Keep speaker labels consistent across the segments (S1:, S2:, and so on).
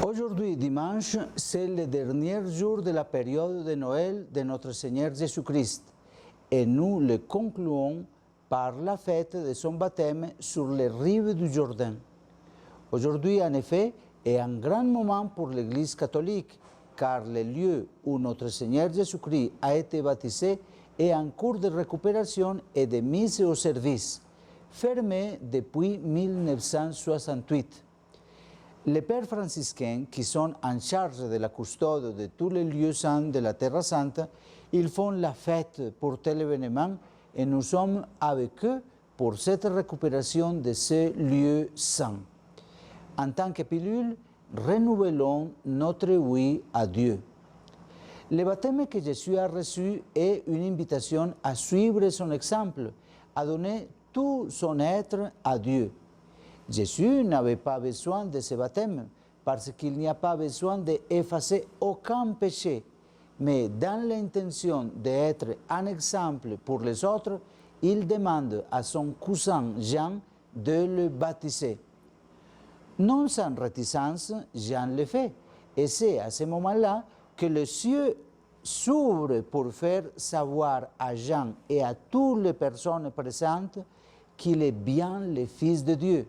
S1: Aujourd'hui, dimanche, c'est le dernier jour de la période de Noël de notre Seigneur Jésus-Christ et nous le concluons par la fête de son baptême sur les rives du Jourdain. Aujourd'hui, en effet, est un grand moment pour l'Église catholique, car le lieu où notre Seigneur Jésus-Christ a été baptisé est en cours de récupération et de mise au service, fermé depuis 1968. Les pères franciscains, qui sont en charge de la custode de tous les lieux saints de la Terre Sainte, ils font la fête pour tel événement et nous sommes avec eux pour cette récupération de ces lieux saints. En tant que pilule, renouvelons notre oui à Dieu. Le baptême que Jésus a reçu est une invitation à suivre son exemple, à donner tout son être à Dieu. Jésus n'avait pas besoin de ce baptême parce qu'il n'y a pas besoin d'effacer aucun péché, mais dans l'intention d'être un exemple pour les autres, il demande à son cousin Jean de le baptiser. Non sans réticence, Jean le fait, et c'est à ce moment-là que les cieux s'ouvrent pour faire savoir à Jean et à toutes les personnes présentes qu'il est bien le Fils de Dieu.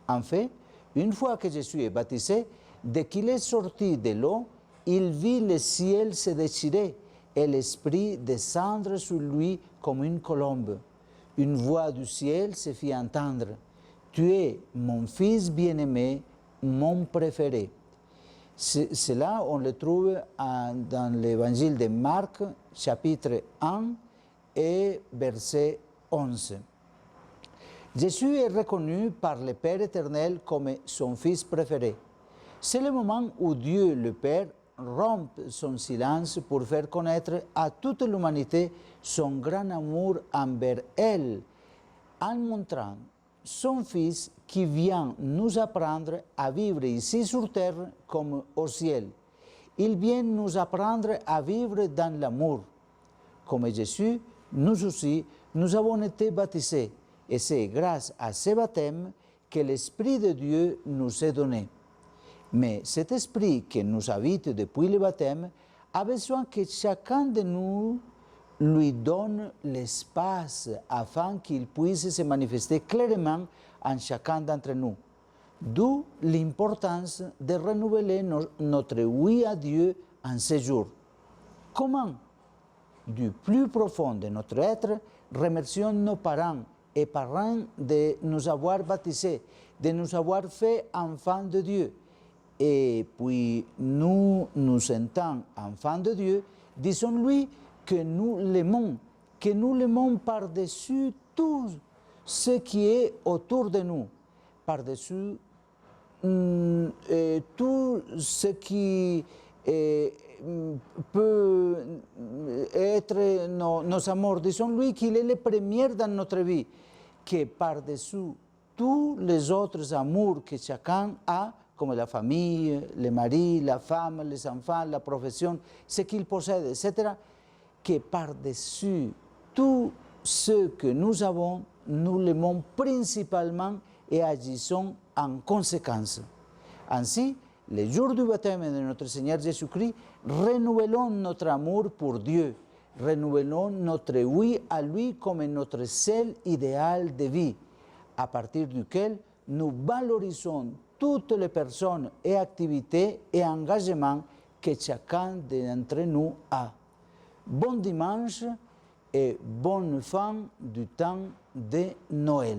S1: En fait, une fois que Jésus est baptisé, dès qu'il est sorti de l'eau, il vit le ciel se déchirer et l'Esprit descendre sur lui comme une colombe. Une voix du ciel se fit entendre. « Tu es mon Fils bien-aimé, mon préféré ». Cela, on le trouve dans l'évangile de Marc, chapitre 1 et verset 11. Jésus est reconnu par le Père éternel comme son Fils préféré. C'est le moment où Dieu, le Père, rompt son silence pour faire connaître à toute l'humanité son grand amour envers elle, en montrant son Fils qui vient nous apprendre à vivre ici sur terre comme au ciel. Il vient nous apprendre à vivre dans l'amour. Comme Jésus, nous aussi, nous avons été baptisés. Et c'est grâce à ce baptême que l'Esprit de Dieu nous est donné. Mais cet Esprit qui nous habite depuis le baptême a besoin que chacun de nous lui donne l'espace afin qu'il puisse se manifester clairement en chacun d'entre nous. D'où l'importance de renouveler notre oui à Dieu en ces jours. Comment? Du plus profond de notre être, remercions nos parents et parents de nous avoir baptisés, de nous avoir fait enfants de Dieu. Et puis nous nous sentons enfants de Dieu, disons-lui que nous l'aimons par-dessus tout ce qui est autour de nous, par-dessus tout ce qui peut être nos amours. Disons-lui qu'il est le premier dans notre vie, que par-dessus tous les autres amours que chacun a, comme la famille, le mari, la femme, les enfants, la profession, ce qu'il possède, etc., que par-dessus tout ce que nous avons, nous l'aimons principalement et agissons en conséquence. Ainsi, le jour du baptême de notre Seigneur Jésus-Christ, renouvelons notre amour pour Dieu, renouvelons notre oui à lui comme notre seul idéal de vie, à partir duquel nous valorisons toutes les personnes et activités et engagements que chacun d'entre nous a. Bon dimanche et bonne fin du temps de Noël.